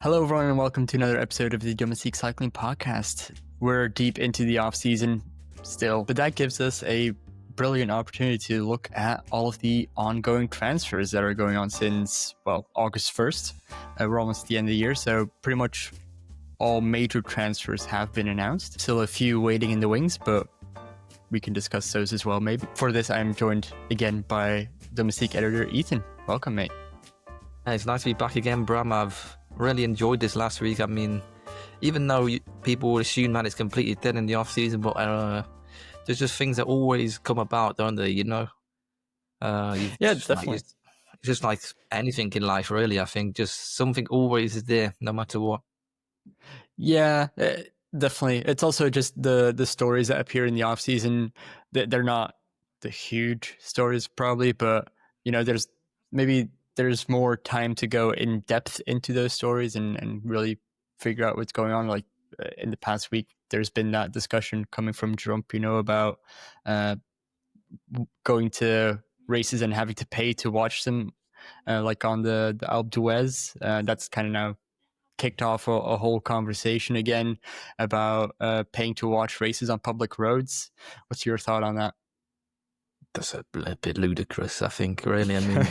Hello, everyone, and welcome to another episode of the Domestique Cycling Podcast. We're deep into the off-season still, but that gives us a brilliant opportunity to look at all of the ongoing transfers that are going on since, August 1st. We're almost at the end of the year, so pretty much all major transfers have been announced. Still a few waiting in the wings, but we can discuss those as well, maybe. For this, I'm joined again by Domestique editor Ethan. Welcome, mate. Hey, it's nice to be back again, Bram. I've really enjoyed this last week. I mean, even though people would assume that it's completely dead in the off season, but there's just things that always come about, don't they? You know? Yeah, definitely. It's just like anything in life, really. I think just something always is there, no matter what. Yeah, definitely. It's also just the stories that appear in the off season. They're not the huge stories, probably, but you know, there's more time to go in depth into those stories and really figure out what's going on. Like in the past week, there's been that discussion coming from Jerome Pinot about going to races and having to pay to watch them, like on the Alpe d'Huez. That's kind of now kicked off a whole conversation again about paying to watch races on public roads. What's your thought on that? That's a bit ludicrous, I think, really. I mean,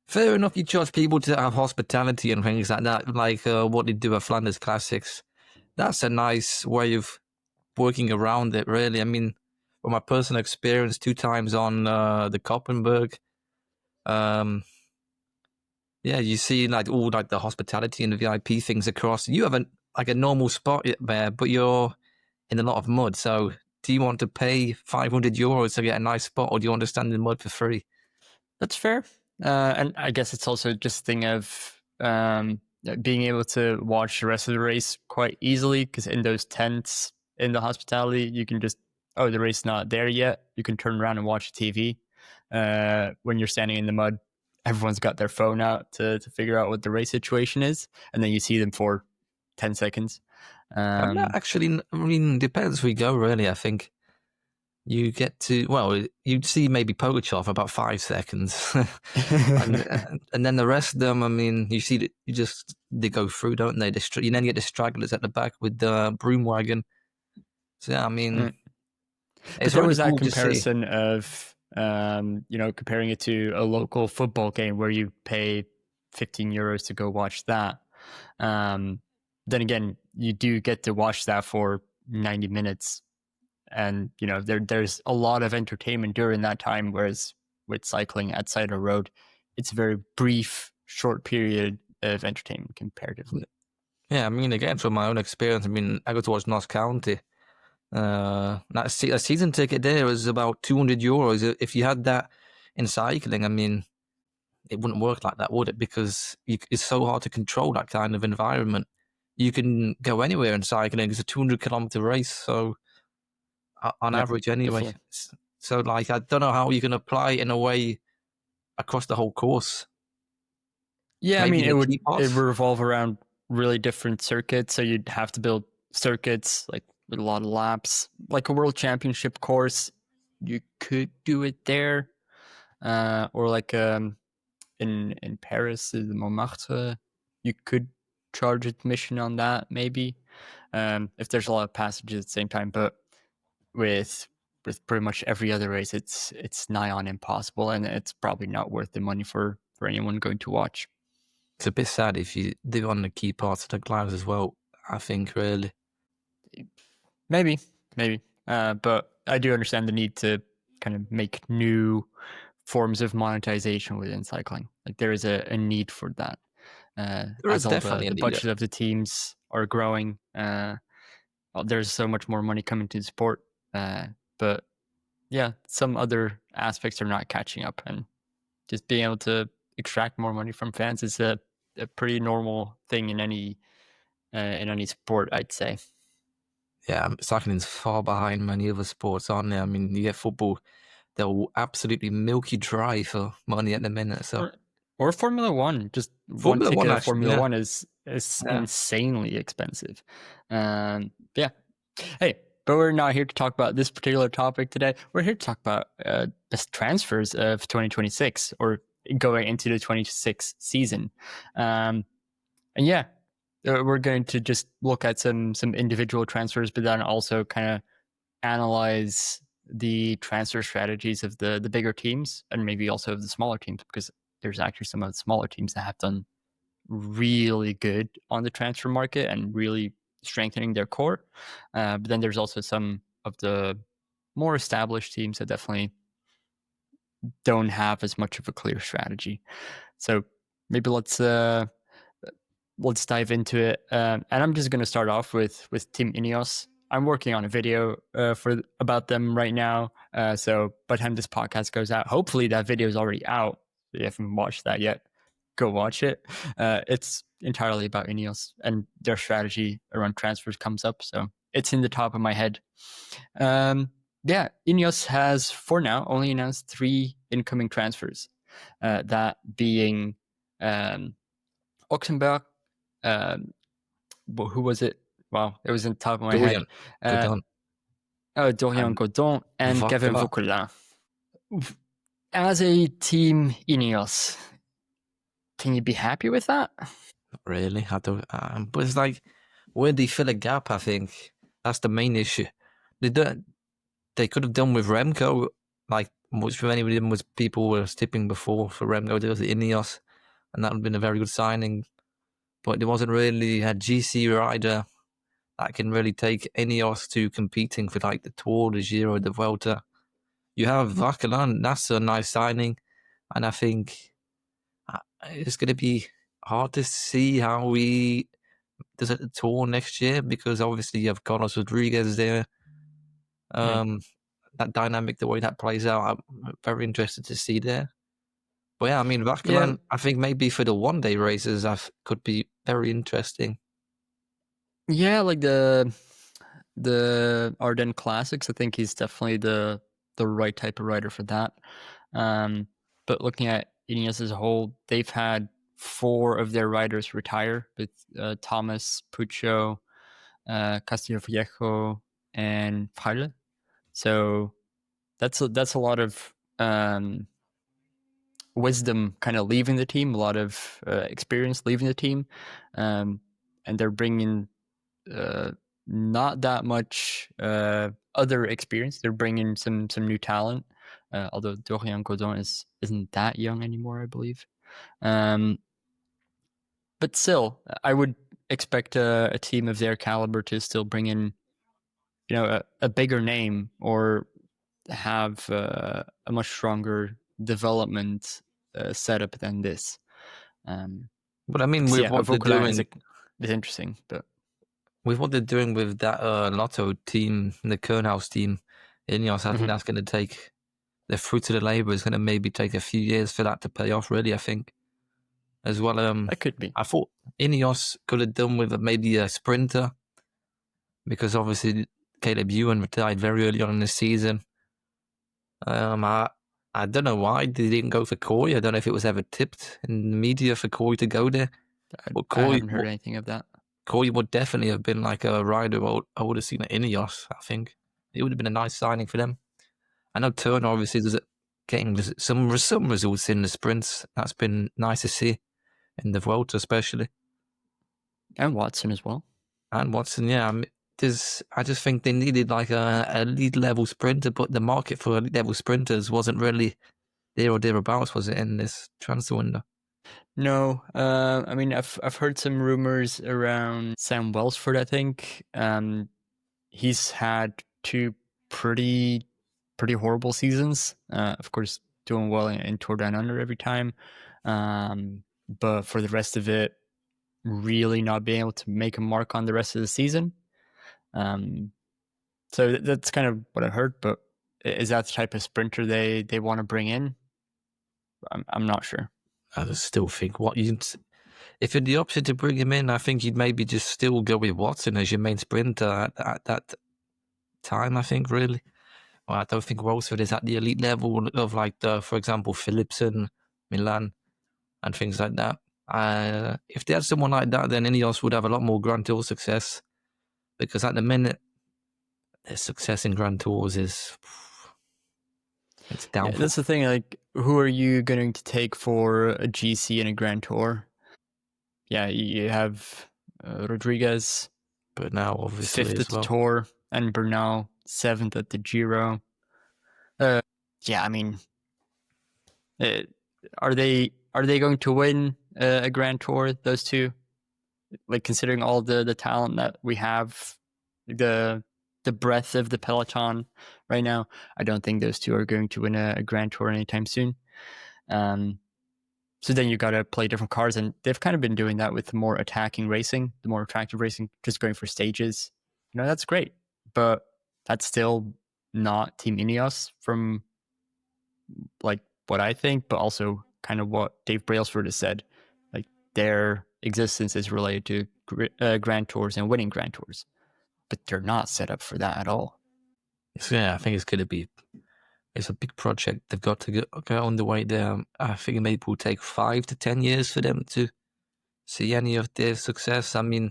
fair enough, you charge people to have hospitality and things like that, like what they do at Flanders Classics. That's a nice way of working around it, really. I mean, from my personal experience, 2 times on the Koppenberg, you see like all like the hospitality and the VIP things across. You have a normal spot there, but you're in a lot of mud. So do you want to pay €500 to get a nice spot, or do you want to stand in the mud for free? That's fair. And I guess it's also just a thing of being able to watch the rest of the race quite easily, because in those tents in the hospitality, you can just, the race is not there yet. You can turn around and watch TV. When you're standing in the mud, everyone's got their phone out to figure out what the race situation is, and then you see them for 10 seconds. Depends where you go, really. I think you get to, you'd see maybe Pogačar for about 5 seconds. and then the rest of them, I mean, you see that they go through, don't they? You then get the stragglers at the back with the broom wagon. So, yeah, I mean, it's there was that comparison of, comparing it to a local football game where you pay €15 to go watch that. Then again, you do get to watch that for 90 minutes. And, you know, there's a lot of entertainment during that time, whereas with cycling outside a road, it's a very brief, short period of entertainment comparatively. Yeah, I mean, again, from my own experience, I mean, I go to watch Notts County. A season ticket there was about €200. If you had that in cycling, I mean, it wouldn't work like that, would it? Because it's so hard to control that kind of environment. You can go anywhere in cycling. It's a 200-kilometer race, so on average anyway. Definitely. So, like, I don't know how you can apply it in a way across the whole course. Yeah, maybe I mean, it would revolve around really different circuits, so you'd have to build circuits like with a lot of laps, like a world championship course. You could do it there, or like in Paris, the Montmartre, you could charge admission on that, maybe, if there's a lot of passages at the same time. But with pretty much every other race, it's nigh on impossible, and it's probably not worth the money for anyone going to watch. It's a bit sad if you do on the key parts of the clouds as well, I think, really. Maybe. But I do understand the need to kind of make new forms of monetization within cycling. Like, there is a need for that. As all the budget of the teams are growing, there's so much more money coming to the sport. But yeah, some other aspects are not catching up, and just being able to extract more money from fans is a pretty normal thing in any sport, I'd say. Yeah, cycling's far behind many other sports, aren't they? I mean, you get football, they'll absolutely milk you dry for money at the minute. So, or Formula One, just one ticket of Formula One is insanely expensive. Yeah. Hey, but we're not here to talk about this particular topic today. We're here to talk about the transfers of 2026, or going into the 26 season. And yeah, we're going to just look at some individual transfers, but then also kind of analyze the transfer strategies of the bigger teams and maybe also of the smaller teams, because there's actually some of the smaller teams that have done really good on the transfer market and really strengthening their core. But then there's also some of the more established teams that definitely don't have as much of a clear strategy. So maybe let's dive into it. And I'm just going to start off with Team INEOS. I'm working on a video about them right now. So by the time this podcast goes out, hopefully that video is already out. If you haven't watched that yet, go watch it. It's entirely about INEOS, and their strategy around transfers comes up. So it's in the top of my head. Yeah, INEOS has, for now, only announced 3 incoming transfers. That being Oxenberg, who was it? Wow, it was in the top of my Dorian head. Godon. Dorian Godon and Kevin Vauquelin. As a team INEOS, can you be happy with that? Not really. I don't. But it's like, where do you fill a gap? I think that's the main issue. They could have done with Remco, like which for anybody was people were tipping before for Remco to go to INEOS, and that would have been a very good signing. But there wasn't really a GC rider that can really take INEOS to competing for like the Tour, the Giro, the Vuelta. You have Vauquelin, that's a nice signing, and I think it's going to be hard to see how we does it the Tour next year, because obviously you have Carlos Rodriguez there. That dynamic, the way that plays out, I'm very interested to see there. But yeah, I mean, Vauquelin, I think maybe for the one-day races, could be very interesting. Yeah, like the Ardennes Classics, I think he's definitely the right type of rider for that. But looking at INEOS as a whole, they've had 4 of their riders retire, with Thomas, Puccio, Castillo Viejo, and Freile. So that's a lot of wisdom kind of leaving the team, a lot of experience leaving the team, and they're bringing not that much other experience. They're bringing some new talent, although Dorian Godon isn't that young anymore, I believe. But still, I would expect a team of their caliber to still bring in, a bigger name, or have a much stronger development setup than this. But I mean, with what they're doing, is interesting. But with what they're doing with that Lotto team, the Kernhouse team, INEOS, I think that's going to take the fruits of the labor. Is going to maybe take a few years for that to pay off. Really, I think. As well, that could be. I thought INEOS could have done with maybe a sprinter, because obviously Caleb Ewan retired very early on in the season. I don't know why they didn't go for Coy. I don't know if it was ever tipped in the media for Coy to go there. But Coy, I haven't heard anything of that. Coy would definitely have been like a rider I would have seen at INEOS, I think. It would have been a nice signing for them. I know Turner obviously is getting some results in the sprints. That's been nice to see, in the Vuelta especially. And Watson as well. And Watson, yeah. I just think they needed like a elite level sprinter, but the market for elite level sprinters wasn't really there or thereabouts, was it, in this transfer window? No, I mean, I've heard some rumors around Sam Welsford. I think he's had 2 pretty horrible seasons. Of course, doing well in Tour Down Under every time, but for the rest of it, really not being able to make a mark on the rest of the season. So that's kind of what I heard. But is that the type of sprinter they want to bring in? I'm not sure. I still think if you had the option to bring him in, I think you'd maybe just still go with Watson as your main sprinter at that time. I think really. Well, I don't think Rosford is at the elite level of like for example, Philipsen, Milan, and things like that. If they had someone like that, then INEOS would have a lot more Grand Tour success, because at the minute, their success in Grand Tours it's down. Yeah, that's the thing. Like, who are you going to take for a GC and a Grand Tour? Yeah, you have Rodriguez, Bernal obviously 5th as at the well. Tour, and Bernal 7th at the Giro. Yeah, I mean, are they going to win a Grand Tour? Those two, like considering all the talent that we have, the breadth of the peloton right now, I don't think those two are going to win a Grand Tour anytime soon. So then you got to play different cars, and they've kind of been doing that with the more attacking racing, the more attractive racing, just going for stages. That's great, but that's still not Team INEOS from like what I think, but also kind of what Dave Brailsford has said. Like their existence is related to Grand Tours and winning Grand Tours, but they're not set up for that at all. So, yeah, I think it's going to be. It's a big project. They've got to get on the way there. I think maybe it will take 5 to 10 years for them to see any of their success. I mean,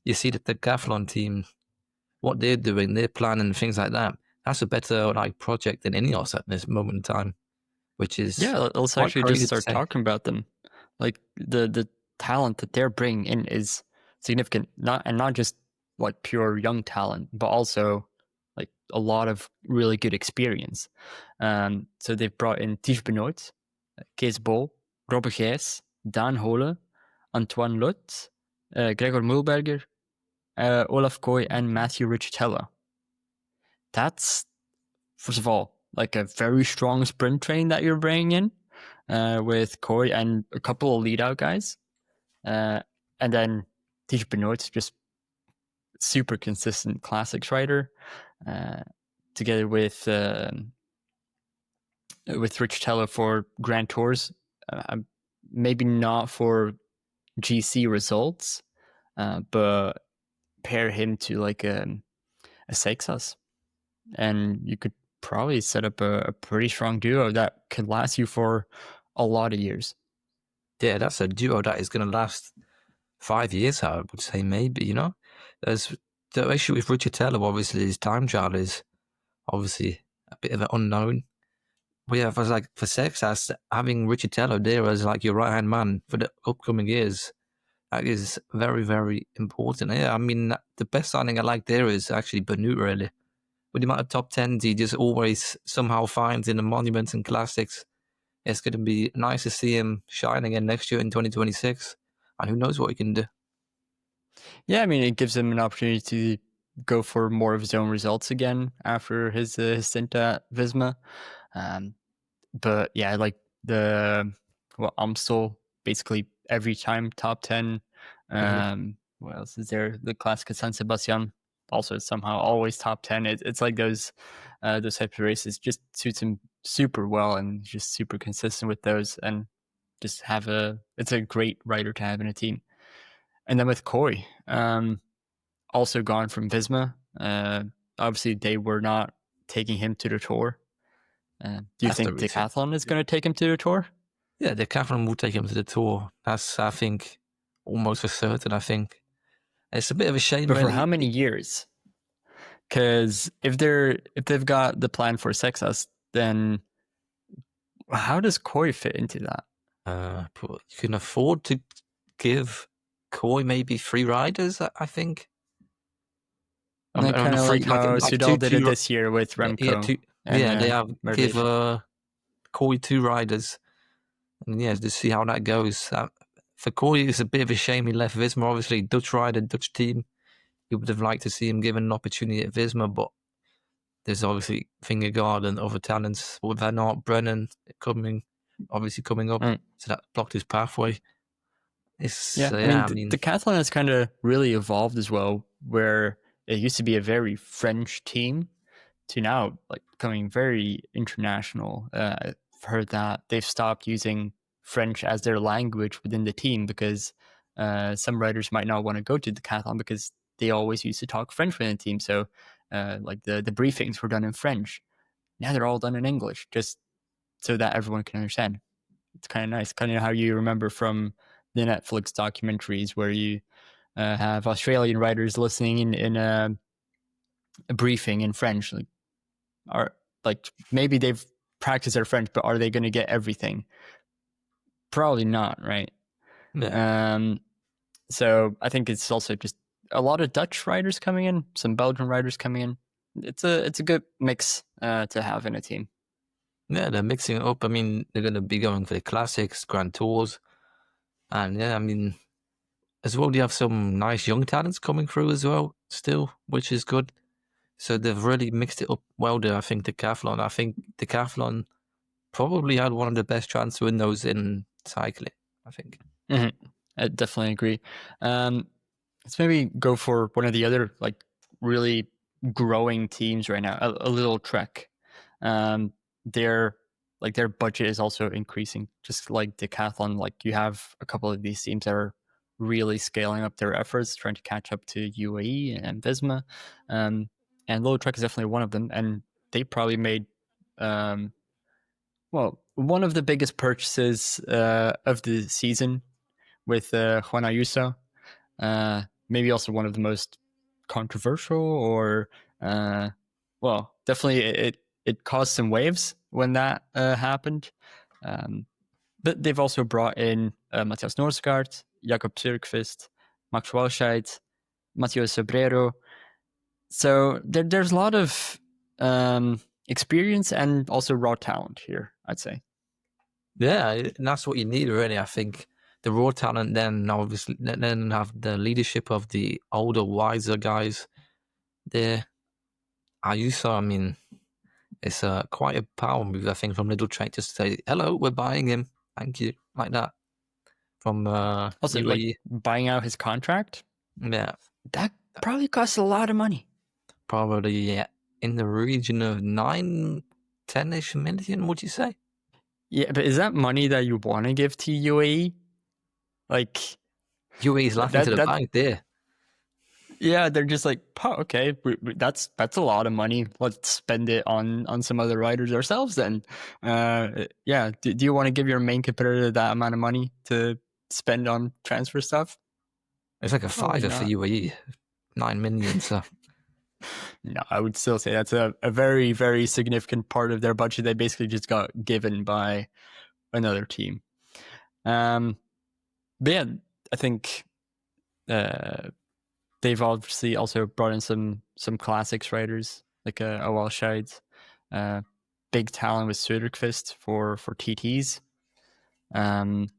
you see the Decathlon team, what they're doing, their planning, things like that. That's a better project than INEOS at this moment in time, which is let's quite actually just crazy to start say. talking about them. Like the talent that they're bringing in is significant, not just like pure young talent, but also like a lot of really good experience. So they've brought in Ties Benoit, Kees Bol, Robbe Gijs, Daan Hole, Antoine Lut, Gregor Mulberger, Olaf Kooi, and Matthew Riccitello. That's, first of all, like a very strong sprint train that you're bringing in with Kooi and a couple of lead-out guys. And then Ties Benoit's just super consistent classics rider, together with Riccitello for Grand Tours. Maybe not for GC results, but pair him to like a Seixas, and you could probably set up a pretty strong duo that could last you for a lot of years. Yeah, that's a duo that is going to last 5 years, I would say, maybe, There's the issue with Riccitello, obviously, his time trial is obviously a bit of an unknown. But yeah, for Seixas, having Riccitello there as like your right-hand man for the upcoming years, that is very, very important. Yeah, I mean, the best signing I like there is actually Benoit, really. With the amount of top 10s he just always somehow finds in the monuments and classics, it's going to be nice to see him shine again next year in 2026. And who knows what he can do. Yeah, I mean, it gives him an opportunity to go for more of his own results again after his stint at Visma. But yeah, like Amstel, basically every time top 10. What else is there? The Classica San Sebastian, also somehow always top 10. It's like those types of races just suits him super well, and just super consistent with those, and just it's a great rider to have in a team. And then with Kooi, also gone from Visma. Obviously, they were not taking him to the Tour. Do you think Decathlon is going to take him to the Tour? Yeah, Decathlon will take him to the Tour. That's, I think, almost for certain. I think it's a bit of a shame. But really, for how many years? Because if they've got the plan for Seixas, then how does Kooi fit into that? You can afford to give Kooi maybe 3 riders, I think. And kind of like how Soudal did it this year with Remco. They have give Kooi 2 riders, and yeah, to see how that goes. For Kooi, it's a bit of a shame he left Visma. Obviously, Dutch rider, Dutch team. You would have liked to see him given an opportunity at Visma, but there's obviously Vingegaard and other talents with Van Aert, Brennan coming up, so that blocked his pathway. I mean, Decathlon has kind of really evolved as well, where it used to be a very French team to now like becoming very international. I've heard that they've stopped using French as their language within the team because some riders might not want to go to Decathlon because they always used to talk French within the team. So like the briefings were done in French. Now they're all done in English, just so that everyone can understand. It's kind of nice, kind of how you remember from the Netflix documentaries where you have Australian writers listening in a briefing in French. Like maybe they've practiced their French, but are they going to get everything? Probably not, right? Yeah. So I think it's also just a lot of Dutch riders coming in, some Belgian riders coming in. It's a good mix to have in a team. Yeah, they're mixing it up. I mean, they're going to be going for the classics, Grand Tours, and yeah, I mean, as well, they have some nice young talents coming through as well, still, which is good. So they've really mixed it up well there. I think Decathlon probably had one of the best transfer windows in cycling. I think. Mm-hmm. I definitely agree. Let's maybe go for one of the other like really growing teams right now. A Little Trek. Their budget is also increasing, just like Decathlon. Like you have a couple of these teams that are really scaling up their efforts, trying to catch up to UAE and Visma. And Little Trek is definitely one of them. And they probably made one of the biggest purchases of the season with Juan Ayuso. Maybe also one of the most controversial, or definitely it caused some waves when that happened. But they've also brought in Matthias Norsgaard, Jakob Zürkvist, Max Walscheid, Matteo Sobrero. So there's a lot of experience and also raw talent here, I'd say. Yeah, and that's what you need, really. I think the raw talent, then obviously, then have the leadership of the older, wiser guys there. Ayuso, I mean, it's quite a power move, I think, from Little Trek just to say, hello, we're buying him. Thank you. Like that. From also, UAE. like buying out his contract. Yeah. That probably costs a lot of money. Probably in the region of 10-ish million, would you say? Yeah, but is that money that you want to give to UAE? Like UAE's laughing to the bank there. Yeah, they're just like, oh, okay, that's a lot of money. Let's spend it on some other riders ourselves then. Yeah, do you want to give your main competitor that amount of money to spend on transfer stuff? It's like a fiver for UAE, 9 million. So no, I would still say that's a very, very significant part of their budget. They basically just got given by another team. But yeah, I think they've obviously also brought in some classics riders like a Walscheid, big talent with Söderqvist for TTs, and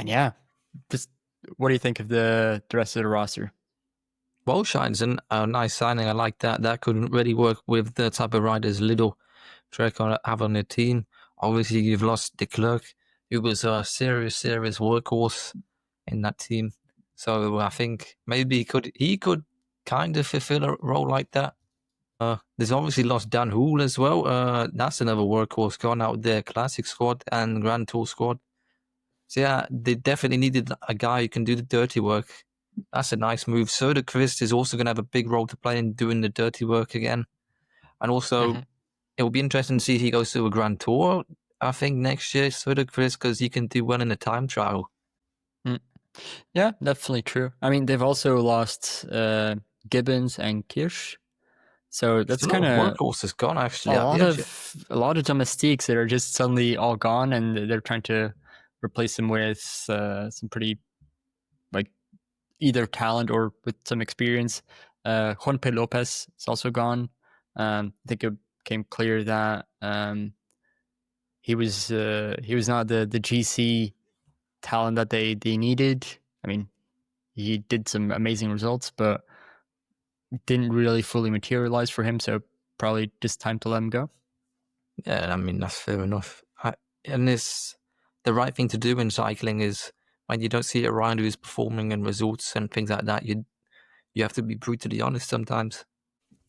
yeah, just what do you think of the rest of the roster? Walscheid's a nice signing. I like that. That could really work with the type of riders Little Trek have on their team. Obviously, you've lost De Klerk, who was a serious workhorse in that team. So I think maybe he could kind of fulfill a role like that. There's obviously lost Dan Hool as well. That's another workhorse gone out their classic squad and Grand Tour squad. So yeah, they definitely needed a guy who can do the dirty work. That's a nice move. Söderqvist is also going to have a big role to play in doing the dirty work again. And also, it will be interesting to see if he goes to a Grand Tour, I think, next year, Söderqvist, because he can do well in a time trial. Yeah, definitely true. I mean, they've also lost Gibbons and Kirsch. So that's kind of workhorses gone, actually. A lot of domestiques that are just suddenly all gone, and they're trying to replace them with some pretty like either talent or with some experience. Juan P. Lopez is also gone. I think it became clear that he was not the GC talent that they needed. I mean, he did some amazing results, but didn't really fully materialize for him. So probably just time to let him go. Yeah, I mean, that's fair enough. And it's the right thing to do in cycling is when you don't see a rider who's performing in results and things like that, you have to be brutally honest sometimes.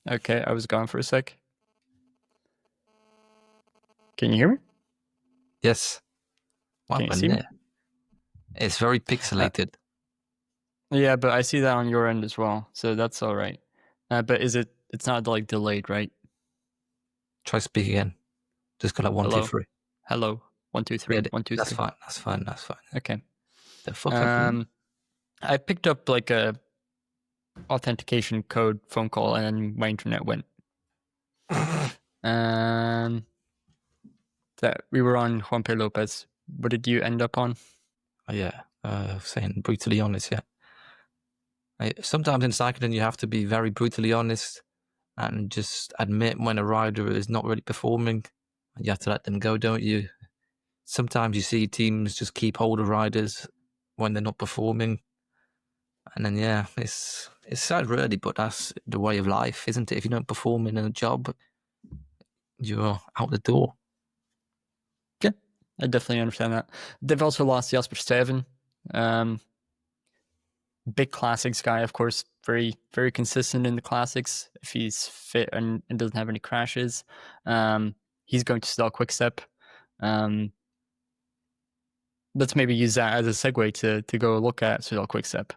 Okay, I was gone for a sec. Can you hear me? Yes. Can you see me? It's very pixelated. Yeah, but I see that on your end as well, so that's all right. But it's not like delayed, right? Try speak again. Just go like 1, 2, 3. Hello. 1, 2, 3. 1, 2, 3. That's fine. Okay. The fuck I picked up like a authentication code phone call and then my internet went. That we were on Juan P. Lopez. What did you end up on? Yeah, saying brutally honest, yeah. Sometimes in cycling, you have to be very brutally honest and just admit when a rider is not really performing. You have to let them go, don't you? Sometimes you see teams just keep hold of riders when they're not performing. And then, yeah, it's sad, really, but that's the way of life, isn't it? If you don't perform in a job, you're out the door. Yeah, I definitely understand that. They've also lost Jasper Stuyven. Big classics guy, of course, very, very consistent in the classics. If he's fit and doesn't have any crashes, he's going to Soudal Quickstep. Let's maybe use that as a segue to go look at Soudal Quickstep,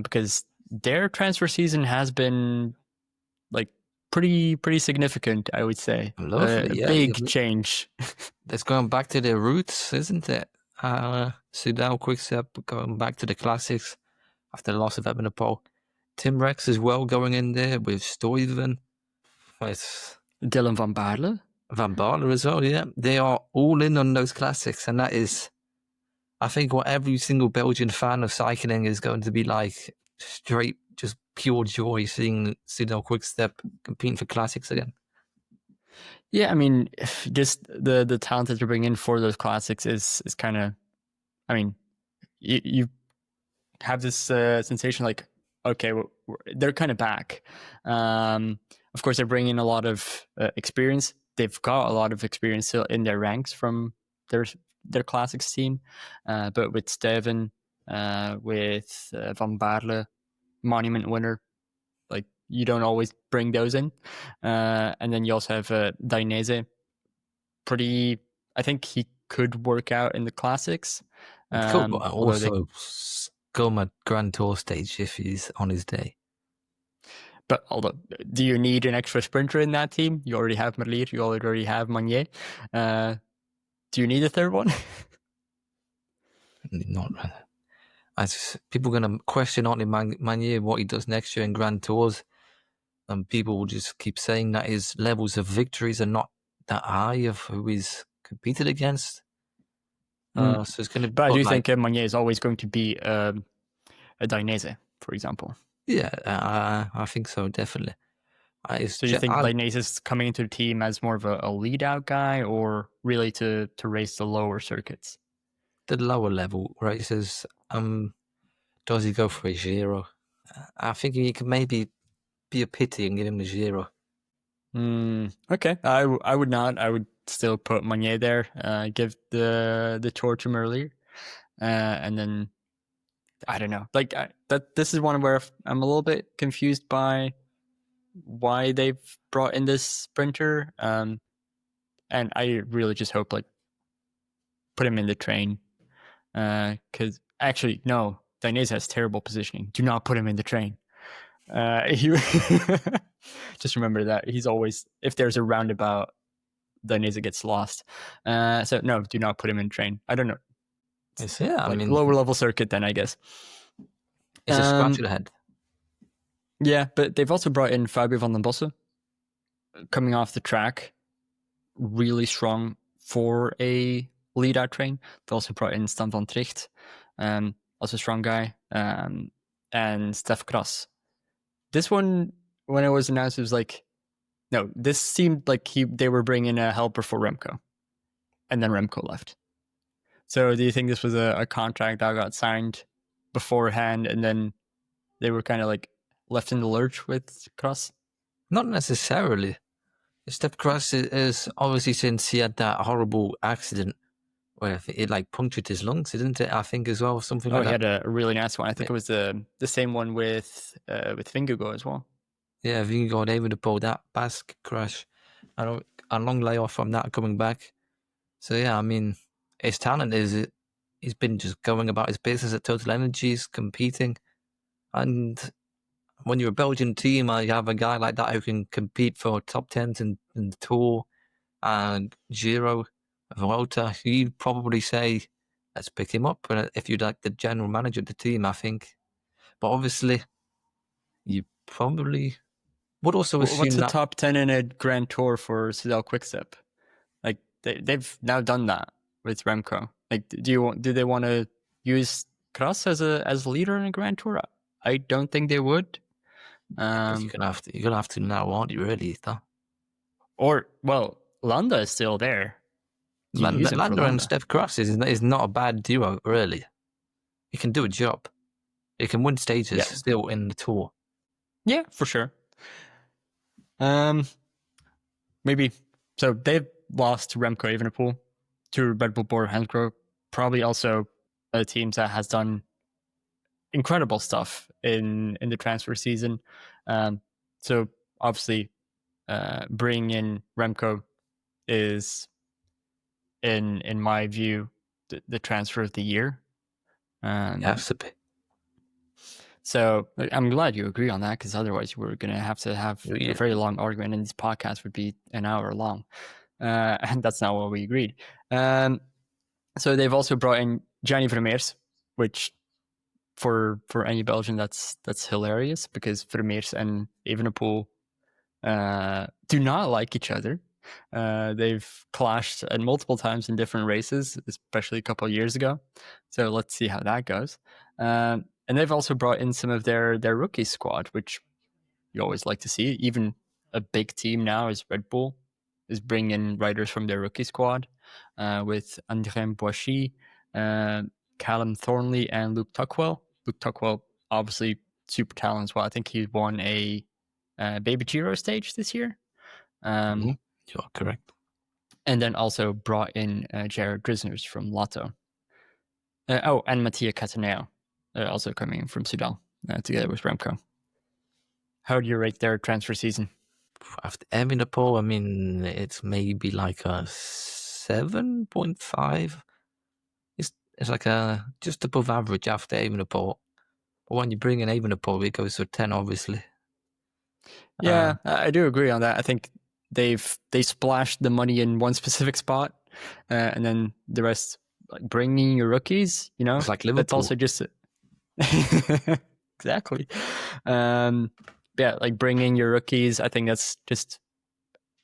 because their transfer season has been like pretty significant, I would say. Lovely, yeah. Big change. That's going back to their roots, isn't it? Soudal Quickstep going back to the classics after the loss of Evenepoel. Tim Rex as well going in there with Stuyven. With Dylan Van Baarle. Van Baarle as well, yeah. They are all in on those classics, and that is, I think, what every single Belgian fan of cycling is going to be like. Straight, just pure joy seeing Soudal Quickstep competing for classics again. Yeah, I mean, just the talent that you bring in for those classics is kind of, I mean, you have this sensation like, okay, they're kind of back. Of course, they're bringing a lot of experience. They've got a lot of experience still in their ranks from their classics team, but with Stuyven, with Van Baarle, monument winner, like you don't always bring those in. And then you also have Dainese. I think he could work out in the classics. Could, but also come at Grand Tour stage if he's on his day. But although, do you need an extra sprinter in that team? You already have Merlier, you already have Magnier. Do you need a third one? Not really. As people are going to question Anthony Magnier what he does next year in Grand Tours, and people will just keep saying that his levels of victories are not that high of who he's competed against. So it's going to. But I do think Magnier is always going to be a Dainese, for example. Yeah, I think so, definitely. So you think Dainese is coming into the team as more of a lead out guy, or really to race the lower circuits? The lower level races. Does he go for a Giro? I think he could maybe be a pity and give him a Giro. Okay, I would not. I would still put Magnier there. Give the Tour to Merlier, and then I don't know. Like this is one where I'm a little bit confused by why they've brought in this sprinter. And I really just hope like put him in the train. Because actually, no, Dainese has terrible positioning. Do not put him in the train. Just remember that he's always, if there's a roundabout, Dainese gets lost. So no, do not put him in train. I don't know. Yeah, like lower level circuit then, I guess. It's a scratch ahead. Yeah, but they've also brought in Fabio van den Bossen coming off the track, really strong for a lead out train. They also brought in Stan van Tricht, also a strong guy, and Stef Kras. This one, when it was announced, it was like, no, this seemed like they were bringing a helper for Remco, and then Remco left. So do you think this was a contract that got signed beforehand, and then they were kind of like left in the lurch with Kras? Not necessarily. Stef Kras is obviously, since he had that horrible accident where it like punctured his lungs, didn't it? I think as well, something like that. Oh, he had a really nice one. I think it was the same one with Vingegaard as well. Yeah, Vingegaard, Evenepoel, that Basque crash. A long layoff from that coming back. So yeah, I mean, his talent is he's been just going about his business at Total Energies, competing, and when you're a Belgian team, you have a guy like that who can compete for top tens in the Tour and Giro, Vuelta. You'd probably say, let's pick him up. If you're like the general manager of the team, I think. But obviously, you probably would also assume what's the top 10 in a Grand Tour for Soudal Quickstep? Like they've now done that with Remco. Like, do they want to use Kras as a leader in a Grand Tour? I don't think they would. You're gonna have to now, aren't you? Really, though. Or Landa is still there. Landa and Steph Cross is not a bad duo, really. He can do a job. He can win stages still in the tour. Yeah, for sure. Maybe so they've lost Remco Evenepoel to Red Bull Bora Hansgrohe. Probably also a team that has done incredible stuff in the transfer season. So obviously, bringing in Remco is, in my view, the transfer of the year. Has to be. So I'm glad you agree on that, because otherwise we're going to have a very long argument, and this podcast would be an hour long. And that's not what we agreed. So they've also brought in Gianni Vermeers, which for any Belgian, that's hilarious, because Vermeers and Evenepoel do not like each other. They've clashed multiple times in different races, especially a couple of years ago. So let's see how that goes. And they've also brought in some of their rookie squad, which you always like to see. Even a big team now is Red Bull is bringing riders from their rookie squad, with André Boissy, Callum Thornley, and Luke Tuckwell. Luke Tuckwell, obviously super talented as well. I think he won a Baby Giro stage this year. You're correct. And then also brought in Jared Drisners from Lotto. And Mattia Cataneo, also coming in from Soudal, together with Remco. How do you rate their transfer season? After Evenepoel, I mean, it's maybe like a 7.5. It's like a just above average after Evenepoel. But when you bring in Evenepoel, it goes to 10, obviously. Yeah, I do agree on that. I think they splashed the money in one specific spot, and then the rest, like bringing your rookies. It's like Liverpool. That's also just exactly. Yeah, like bringing your rookies. I think that's just,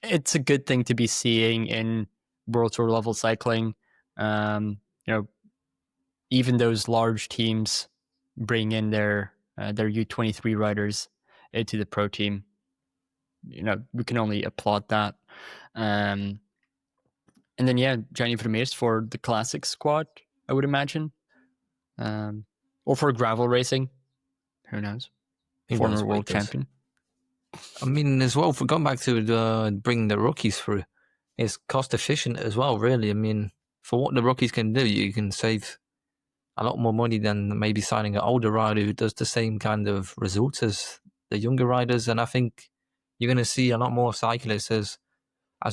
it's a good thing to be seeing in World Tour level cycling. Even those large teams bring in their U23 riders into the pro team. We can only applaud that. And then Gianni Vermeers for the classic squad, I would imagine, or for gravel racing. Who knows? Former world champion. I mean, as well, for going back to bringing the rookies through, it's cost efficient as well, really. I mean, for what the rookies can do, you can save a lot more money than maybe signing an older rider who does the same kind of results as the younger riders. And I think you're going to see a lot more cyclists, as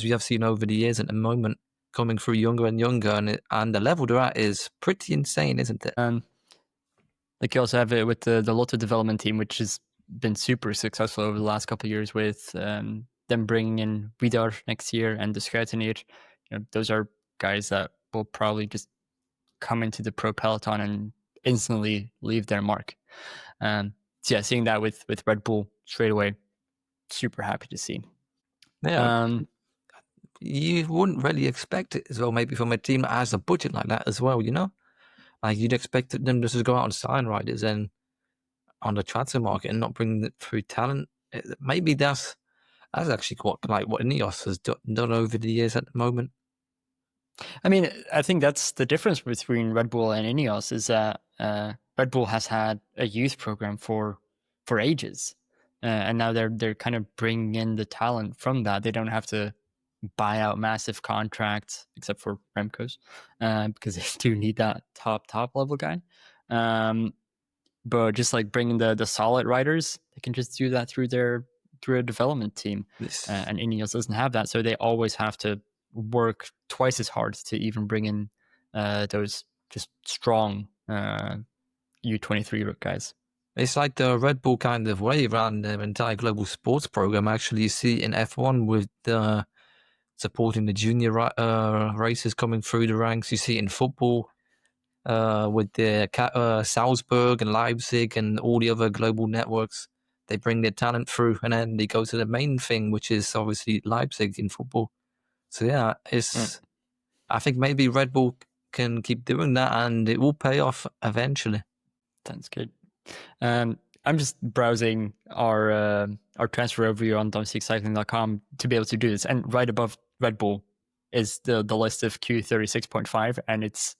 we have seen over the years at the moment, coming through younger and younger. And the level they're at is pretty insane, isn't it? Like you also have it with the Lotto development team, which has been super successful over the last couple of years, with them bringing in Vidar next year and the Schuitenir. Those are guys that will probably just come into the pro peloton and instantly leave their mark. So yeah, seeing that with Red Bull straight away, super happy to see. Yeah, you wouldn't really expect it as well, maybe from a team that has a budget like that as well, Like you'd expect them just to go out and sign riders and on the transfer market and not bring it through talent. Maybe that's actually quite like what INEOS has done over the years at the moment. I mean, I think that's the difference between Red Bull and INEOS, is that Red Bull has had a youth program for ages, and now they're kind of bringing in the talent from that. They don't have to buy out massive contracts, except for Remco's, because they do need that top level guy. But just like bringing the solid riders, they can just do that through a development team. And INEOS doesn't have that, so they always have to work twice as hard to even bring in those just strong U23 guys. It's like the Red Bull kind of way around their entire global sports program. Actually, you see in F1 with supporting the junior races coming through the ranks. You see it in football with the Salzburg and Leipzig and all the other global networks. They bring their talent through, and then they go to the main thing, which is obviously Leipzig in football. So yeah, I think maybe Red Bull can keep doing that, and it will pay off eventually. Sounds good. I'm just browsing our transfer overview on domestiquecycling.com to be able to do this, and right above Red Bull is the list of Q36.5, and it's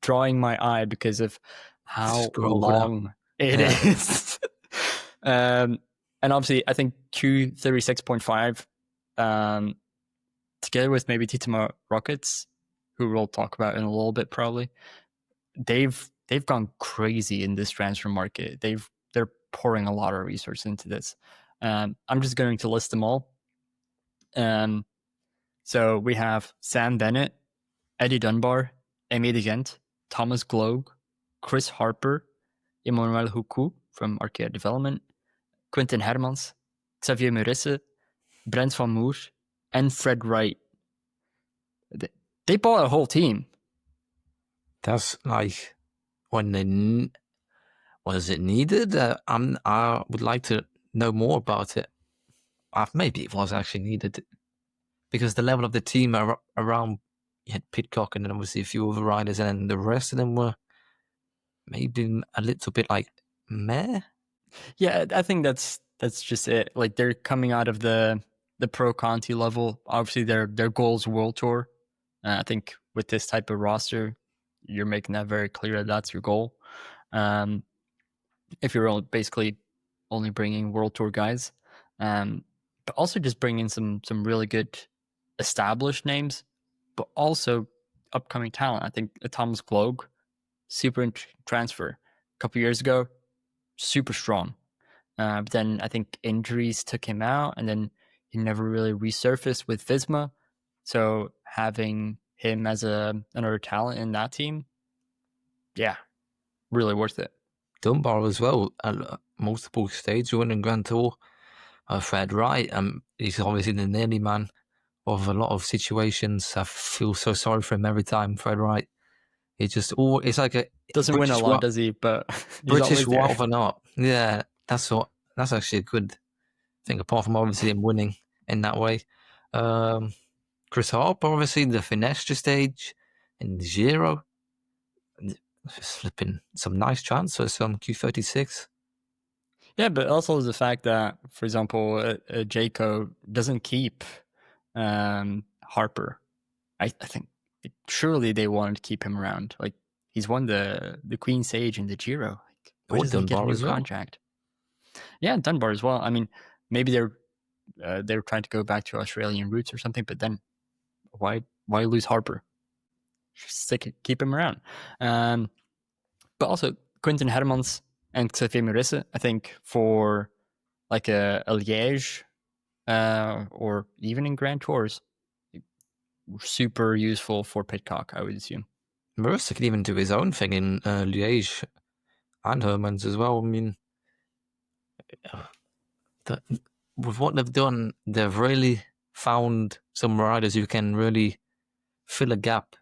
drawing my eye because of how long it is. And obviously, I think Q36.5, together with maybe Titama Rockets, who we'll talk about in a little bit probably, they've gone crazy in this transfer market. They're pouring a lot of resources into this. I'm just going to list them all. So we have Sam Bennett, Eddie Dunbar, Aimé de Gent, Thomas Gloag, Chris Harper, Emmanuel Huku from Arcade Development, Quinten Hermans, Xavier Murisse, Brent van Moer, and Fred Wright. They bought a whole team. That's like when was it needed? I would like to know more about it. Maybe it was actually needed because the level of the team around, you had Pidcock and then obviously a few other riders, and then the rest of them were maybe a little bit like meh. Yeah, I think that's just it. Like, they're coming out of the Pro Conti level. Obviously, their goal is World Tour. I think with this type of roster, you're making that very clear that that's your goal. If you're basically only bringing World Tour guys, but also just bringing some really good established names, but also upcoming talent. I think Thomas Gloag, super transfer. A couple years ago, super strong. But then I think injuries took him out, and then he never really resurfaced with Visma. So having him as another talent in that team, yeah, really worth it. Dunbar as well, multiple stage winning Grand Tour. Fred Wright, he's obviously the nearly man of a lot of situations. I feel so sorry for him every time. Fred Wright, it's like a doesn't British win a lot, does he? But British wild or not? Yeah, that's actually a good thing. Apart from obviously him winning in that way, Chris Harper, obviously the Finestre stage in the Giro, just flipping some nice transfers from Q36. Yeah, but also the fact that, for example, Jayco doesn't keep Harper. I think surely they wanted to keep him around. Like, he's won the Queen Sage in the Giro. Like, why doesn't he get a new contract? Yeah, Dunbar as well. I mean, maybe they're trying to go back to Australian roots or something. But then why lose Harper? Keep him around. But also Quinten Hermans and Xavier Murisse, I think, for like a Liège or even in Grand Tours, super useful for Pidcock, I would assume. Marissa could even do his own thing in Liège and Hermans as well. I mean, with what they've done, they've really found some riders who can really fill a gap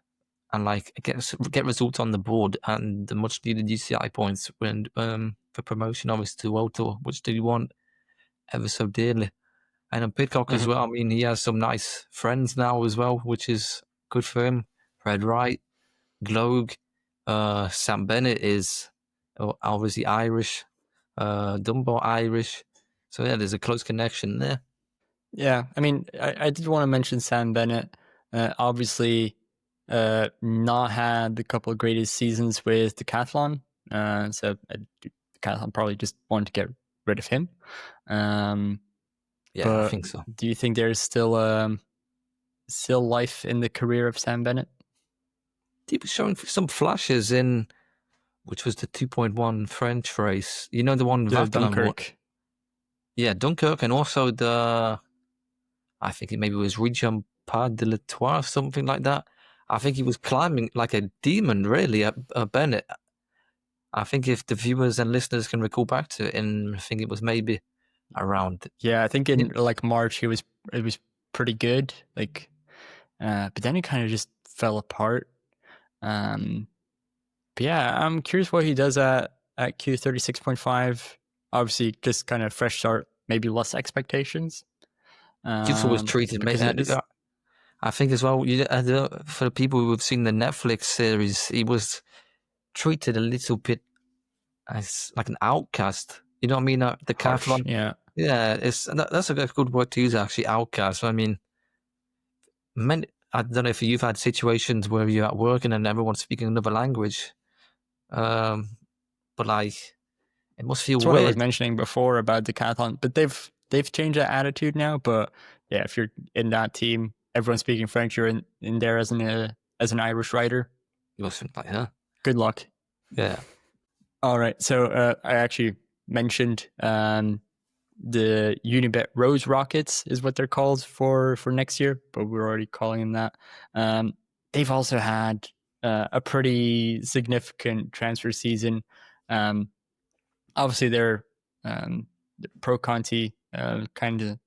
and like get results on the board and the much needed UCI points when for promotion, obviously, to World Tour, which they want ever so dearly. And on Pidcock as well. I mean, he has some nice friends now as well, which is good for him. Fred Wright, Gloag, Sam Bennett is obviously Irish, Dunbar Irish. So yeah, there's a close connection there. Yeah, I mean, I did want to mention Sam Bennett. Obviously, not had the couple of greatest seasons with Decathlon. So Decathlon probably just wanted to get rid of him. Yeah, I think so. Do you think there's still life in the career of Sam Bennett? He was showing some flashes in, which was the 2.1 French race. You know, the one with Dunkirk. Yeah, Dunkirk, and also I think it maybe was Region Pas de l'Etoile, something like that. I think he was climbing like a demon, really, at Bennett. I think if the viewers and listeners can recall back to it, and I think it was maybe around. Yeah, I think in like March it was pretty good. Like, but then it kind of just fell apart. But yeah, I'm curious what he does at Q36.5. Obviously, just kind of fresh start, maybe less expectations. You've always treated me. I think as well, for the people who have seen the Netflix series, he was treated a little bit as like an outcast. You know what I mean? Decathlon. Yeah. Yeah, that's a good word to use, actually, outcast. I mean, I don't know if you've had situations where you're at work and then everyone's speaking another language. But like, it must feel That's weird. what I was mentioning before about Decathlon, but they've changed that attitude now. But yeah, if you're in that team, everyone's speaking French, you're in there as an Irish rider. You must think like, huh? Good luck. Yeah. All right. So I actually mentioned the Unibet Rose Rockets is what they're called for next year, but we're already calling them that. They've also had a pretty significant transfer season. Obviously, they're Pro Conti kind of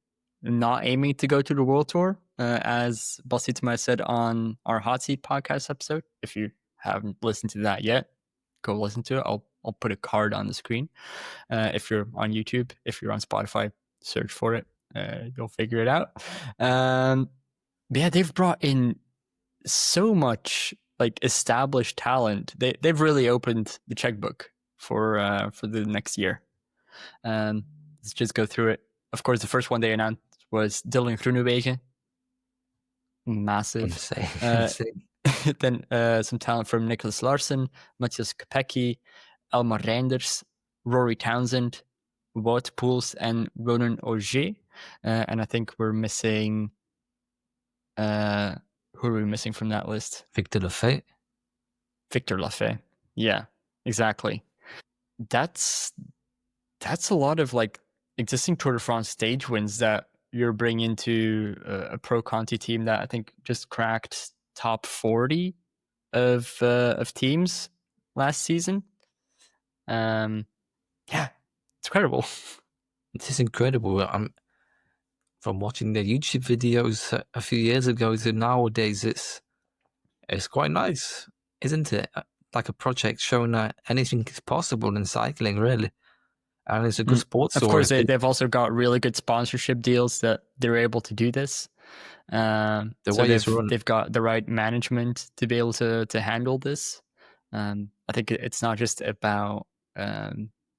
not aiming to go to the World Tour, as Bositma said on our Hot Seat podcast episode. If you haven't listened to that yet, go listen to it. I'll put a card on the screen. If you're on YouTube, if you're on Spotify, search for it. You'll figure it out. But yeah, they've brought in so much like established talent. They've really opened the checkbook for the next year. Let's just go through it. Of course, the first one they announced was Dylan Groenewegen. Massive. Insane. Then some talent from Nicholas Larsen, Matthias Kopecky, Elmar Reinders, Rory Townsend, Wout Poels, and Ronan Auger. And I think we're missing... who are we missing from that list? Victor Lafay. Victor Lafay. Yeah, exactly. That's a lot of like existing Tour de France stage wins that you're bringing into a Pro Conti team that I think just cracked top 40 of teams last season. Yeah, it's incredible. It is incredible. From watching their YouTube videos a few years ago to nowadays, it's quite nice, isn't it? Like a project showing that anything is possible in cycling, really. And it's a good sports Of course, they've also got really good sponsorship deals that they're able to do this. So they've got the right management to be able to handle this. I think it's not just about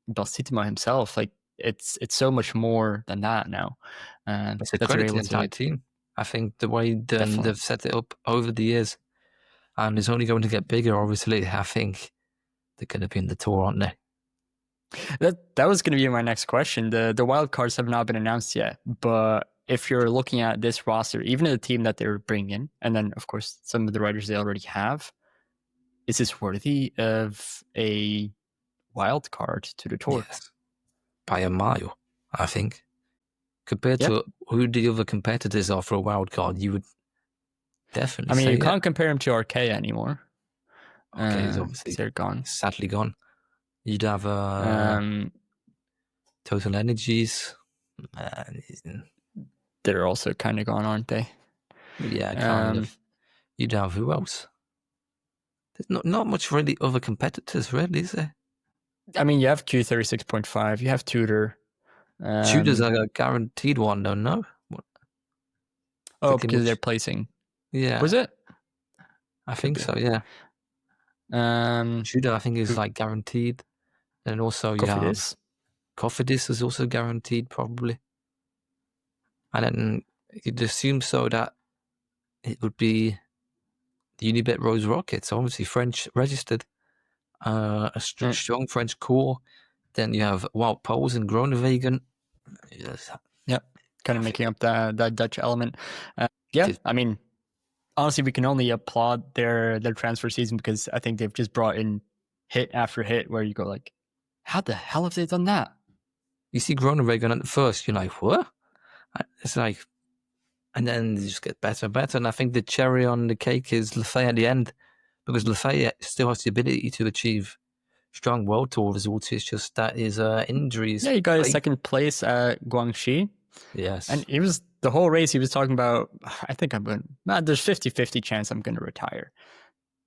Bositma himself. Like it's so much more than that now. It's a credit to the entire team. I think the way they've set it up over the years, and it's only going to get bigger. Obviously, I think they're going to be in the Tour, aren't they? That was going to be my next question. The wild cards have not been announced yet, but if you're looking at this roster, even the team that they're bringing in, and then of course some of the riders they already have, is this worthy of a wild card to the Tour? Yes. By a mile, I think. Compared to who the other competitors are for a wild card, you would definitely. I mean, you can't compare him to Arkea anymore. Okay, obviously they're gone. Sadly gone. You'd have Total Energies. They're also kind of gone, aren't they? Yeah, kind of. You'd have who else? There's not much really other competitors, really, is there? I mean, you have Q36.5. You have Tudor. Tudor's like a guaranteed one, don't know. Because they're placing. Yeah. Was it? I think so, yeah. Tudor, I think, is like guaranteed. And also you have Cofidis is also guaranteed, probably. And then you'd assume so that it would be the Unibet Rose Rockets, obviously French registered, a strong French core. Then you have Wout Poels and Groenewegen. Yes. Yep, kind of making up that Dutch element. I mean, honestly, we can only applaud their transfer season because I think they've just brought in hit after hit where you go like, how the hell have they done that? You see Groenewegen at first, you're like, what? It's like, and then they just get better and better. And I think the cherry on the cake is Lafay at the end, because Lafay still has the ability to achieve strong World Tour results. It's just that his injuries. Yeah, he got his second place at Guangxi. Yes. And he was, the whole race, he was talking about, I think there's 50-50 chance I'm going to retire.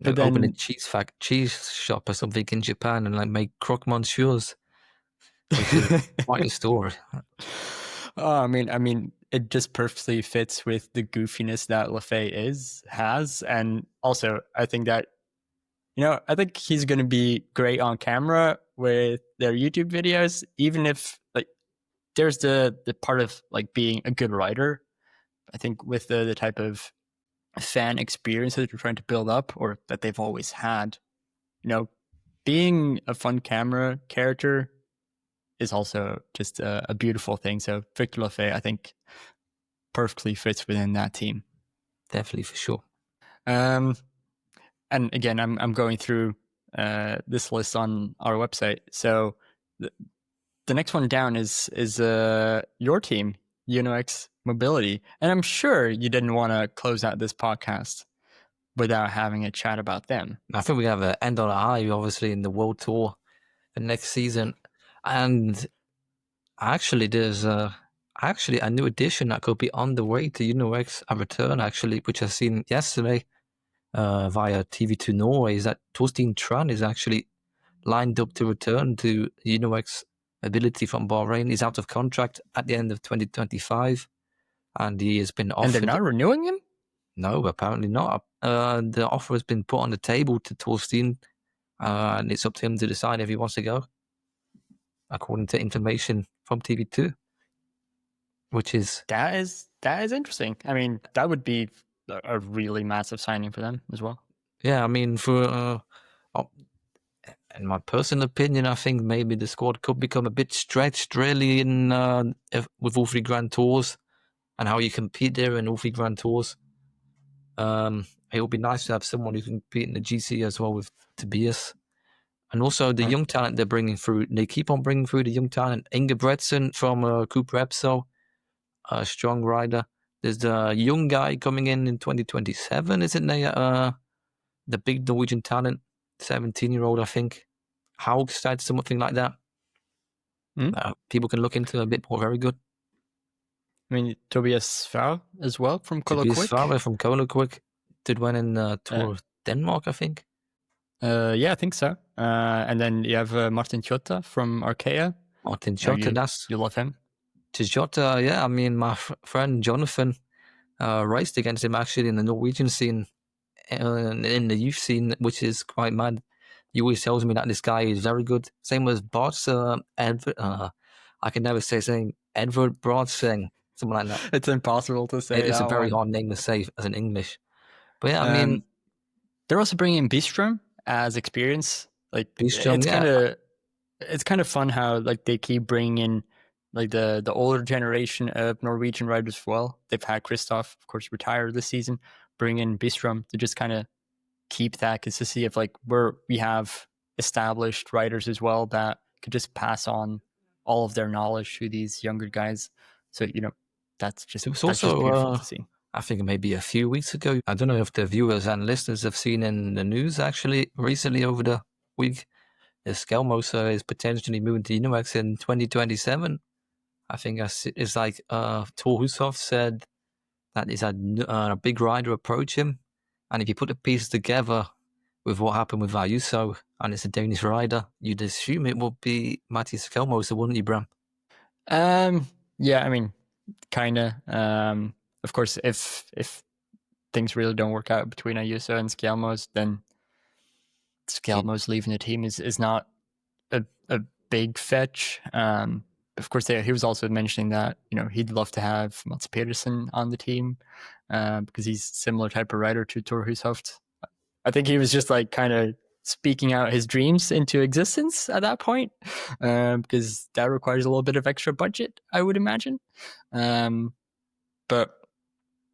But then open a cheese shop or something in Japan and like make croque monsieurs, which is quite a story. I mean, it just perfectly fits with the goofiness that Lafay has, and also I think that I think he's going to be great on camera with their YouTube videos, even if like there's the part of like being a good writer. I think with the type of fan experience that they're trying to build up, or that they've always had, being a fun camera character is also just a beautiful thing. So Victor Lafay, I think, perfectly fits within that team. Definitely, for sure. And again, I'm going through this list on our website. So the next one down is your team, INEOS Mobility, and I'm sure you didn't want to close out this podcast without having a chat about them. I think we have an end on a high, obviously, in the World Tour for next season. And actually, there's a new addition that could be on the way to INEOS, a return, actually, which I've seen yesterday via TV2 Norway, is that Torstein Tran is actually lined up to return to INEOS Mobility from Bahrain. He's out of contract at the end of 2025, and he has been offered. And they're not renewing him? No, apparently not. The offer has been put on the table to Torstein, and it's up to him to decide if he wants to go, according to information from TV2. Which is that is interesting. I mean, that would be a really massive signing for them as well. Yeah, I mean, for in my personal opinion, I think maybe the squad could become a bit stretched, really, with all three Grand Tours and how you compete there in all three Grand Tours. It would be nice to have someone who can compete in the GC as well with Tobias. And also the young talent they're bringing through. They keep on bringing through the young talent. Ingebretsen from Cooper Repsol, a strong rider. There's the young guy coming in 2027, isn't there? The big Norwegian talent, 17-year-old, I think. Haugstad, something like that. People can look into a bit more. Very good. I mean, Tobias Farr as well from Kolo Tobias Quick. Farr from Kolo Quick did one in Tour of Denmark, I think. Yeah, I think so. And then you have Martin Tjota from Arkea. Martin Tjota, you love him. Tjota, yeah. I mean, my friend Jonathan raced against him actually in the Norwegian scene, in the youth scene, which is quite mad. He always tells me that this guy is very good. Same as Bart, Edvard. I can never say his name. Edvard Brodseng, something like that. It's impossible to say. It's a very hard name to say as an English. But yeah, I mean, they're also bringing in Bistrom as experience. Like Bistrom, it's kind of fun how like they keep bringing in like the older generation of Norwegian riders as well. They've had Kristoff, of course, retire this season. Bring in Bistrom to just kind of keep that consistency of like where we have established riders as well that could just pass on all of their knowledge to these younger guys. So that's just beautiful to see. I think maybe a few weeks ago, I don't know if the viewers and listeners have seen in the news actually recently over the week, Skelmos is potentially moving to INEOS in 2027. I think it's like Thor Hushoff said that he's had a big rider approach him, and if you put the pieces together with what happened with Ayuso, and it's a Danish rider, you'd assume it would be Matthias Skelmos, wouldn't you, Bram? Yeah, I mean, kind of. Of course, if things really don't work out between Ayuso and Skelmos, then Skelmos leaving the team is not a big fetch. Of course, he was also mentioning that he'd love to have Mats Pedersen on the team because he's a similar type of rider to Thor Hushoff. I think he was just like kind of speaking out his dreams into existence at that point because that requires a little bit of extra budget, I would imagine. But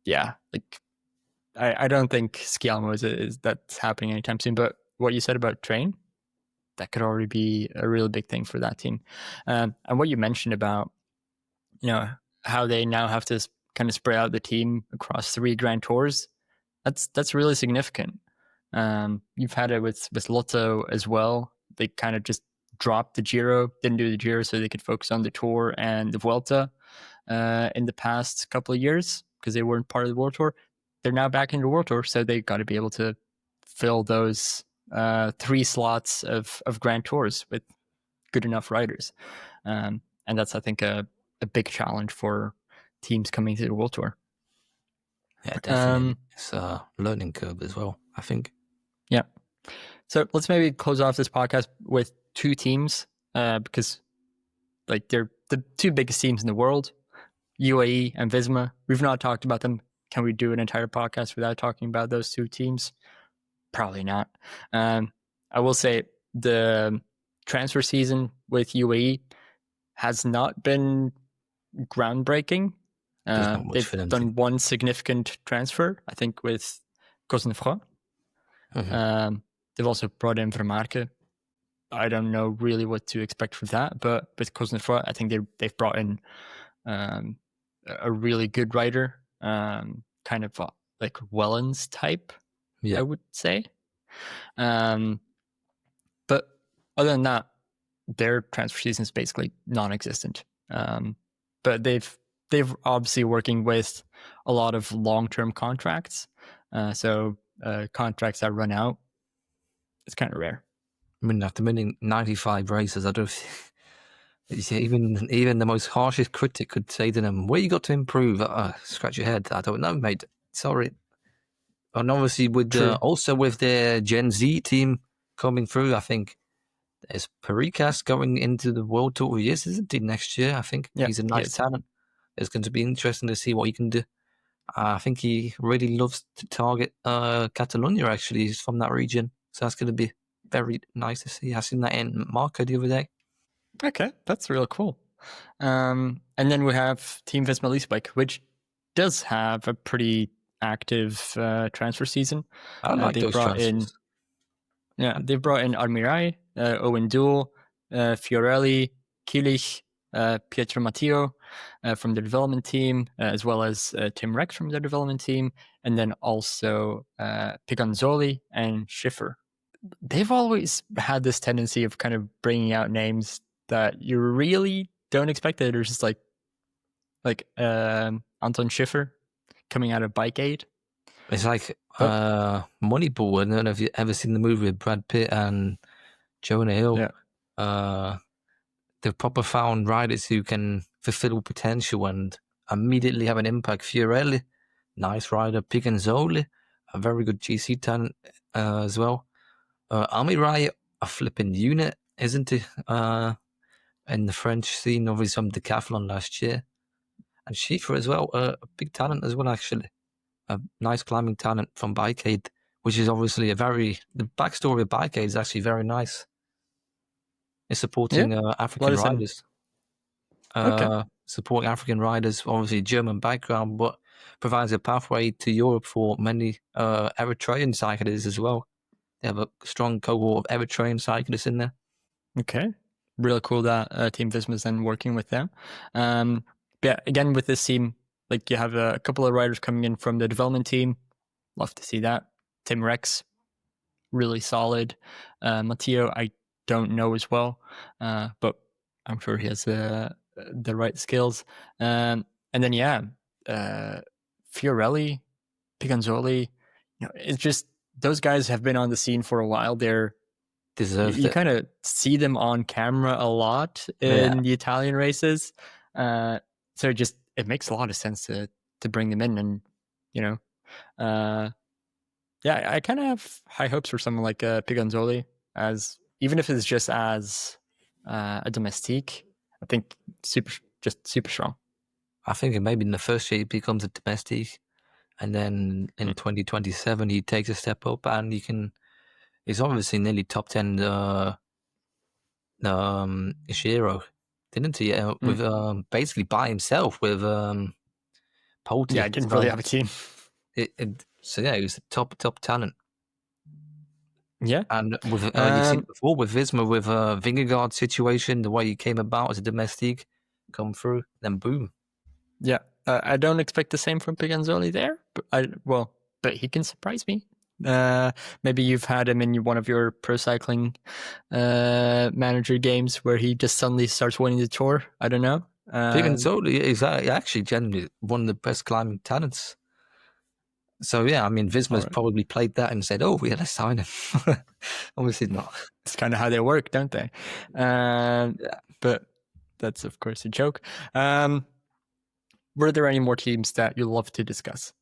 yeah, like I don't think Skelmos is that's happening anytime soon. But what you said about Train, that could already be a really big thing for that team. And what you mentioned about, how they now have to kind of spread out the team across 3 Grand Tours, that's really significant. You've had it with Lotto as well. They kind of just dropped the Giro, didn't do the Giro so they could focus on the Tour and the Vuelta in the past couple of years because they weren't part of the World Tour. They're now back in the World Tour, so they got to be able to fill those 3 slots of Grand Tours with good enough riders. And that's, I think, a big challenge for teams coming to the World Tour. Yeah, definitely. It's a learning curve as well, I think. Yeah. So let's maybe close off this podcast with two teams, because like they're the two biggest teams in the world, UAE and Visma. We've not talked about them. Can we do an entire podcast without talking about those two teams? Probably not. I will say the transfer season with UAE has not been groundbreaking. They've done one significant transfer, I think, with Cosnefroid. They've also brought in Vermaarke. I don't know really what to expect from that, but with Cosnefroid, I think they've brought in a really good rider, kind of like Wellens type, I would say. But other than that, their transfer season is basically non-existent. But they've obviously working with a lot of long-term contracts. So contracts that run out, it's kind of rare. I mean, after winning 95 races, I don't. Even the most harshest critic could say to them, "Where you got to improve?" Scratch your head. I don't know, mate. Sorry. And obviously, also with their Gen Z team coming through, I think there's Perikas going into the World Tour. Yes, isn't he, next year? I think he's a nice talent. It's going to be interesting to see what he can do. I think he really loves to target Catalonia, actually. He's from that region. So that's going to be very nice to see. I seen that in Marco the other day. Okay, that's real cool. And then we have Team Visma Leasebike, which does have a pretty active transfer season. I like those transfers. They've brought in Armirai, Owen Duel, Fiorelli, Kilich, Pietro Matteo from the development team, as well as Tim Rex from the development team, and then also Picanzoli and Schiffer. They'h always had this tendency of kind of bringing out names that you really don't expect. That there's just like Anton Schiffer coming out of Bike Aid. It's like Moneyball. I don't know if you've ever seen the movie with Brad Pitt and Jonah Hill. Yeah. They've proper found riders who can fulfill potential and immediately have an impact. Fiorelli, nice rider. Picanzoli, a very good GC talent as well. Armirai, a flipping unit, isn't he? In the French scene, obviously from Decathlon last year. And Schiffer as well, a big talent as well, actually. A nice climbing talent from Bike Aid, which is obviously the backstory of Bike Aid is actually very nice. It's supporting African riders. Supporting African riders, obviously German background, but provides a pathway to Europe for many Eritrean cyclists as well. They have a strong cohort of Eritrean cyclists in there. Okay. Real cool that Team Visma's then working with them. Yeah, again, with this team, like you have a couple of riders coming in from the development team. Love to see that. Tim Rex, really solid. Matteo, I don't know as well, but I'm sure he has the right skills. And then Fiorelli, Picanzoli, it's just those guys have been on the scene for a while. You kind of see them on camera a lot in the Italian races, so it makes a lot of sense to bring them in, and I kind of have high hopes for someone like Picanzoli, as even if it's just as a Domestique. I think super strong. I think maybe in the first year he becomes a Domestique, and then in 2027 he takes a step up, and he's obviously nearly top 10 Ishiro, didn't he? With basically by himself with Polte. Yeah, I didn't really have a team. So he was a top talent. Yeah, and with you've seen it before with Visma with Vingegaard situation, the way he came about as a Domestique, come through, then boom. Yeah, I don't expect the same from Picanzoli there, but he can surprise me. Maybe you've had him in one of your pro cycling manager games where he just suddenly starts winning the Tour. I don't know. Picanzoli is actually generally one of the best climbing talents. So yeah, I mean, Visma's probably played that and said, "Oh, let's sign him." Obviously not. It's kind of how they work, don't they? But that's of course a joke. Were there any more teams that you love to discuss?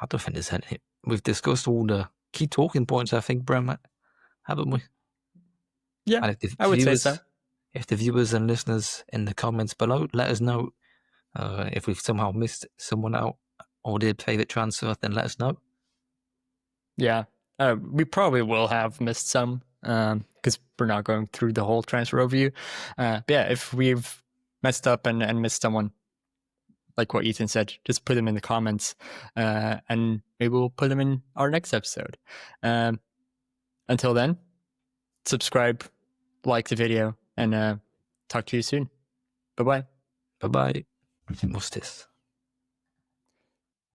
I don't think there's any. We've discussed all the key talking points, I think, Bram. haven't we? Yeah, And if I would say so. If the viewers and listeners in the comments below let us know if we've somehow missed someone out or did favorite transfer, then let us know. Yeah, we probably will have missed some because we're not going through the whole transfer overview. But yeah, if we've messed up and missed someone, like what Ethan said, just put them in the comments and maybe we'll put them in our next episode. Until then, subscribe, like the video, and talk to you soon. Bye-bye. Bye-bye. What's this?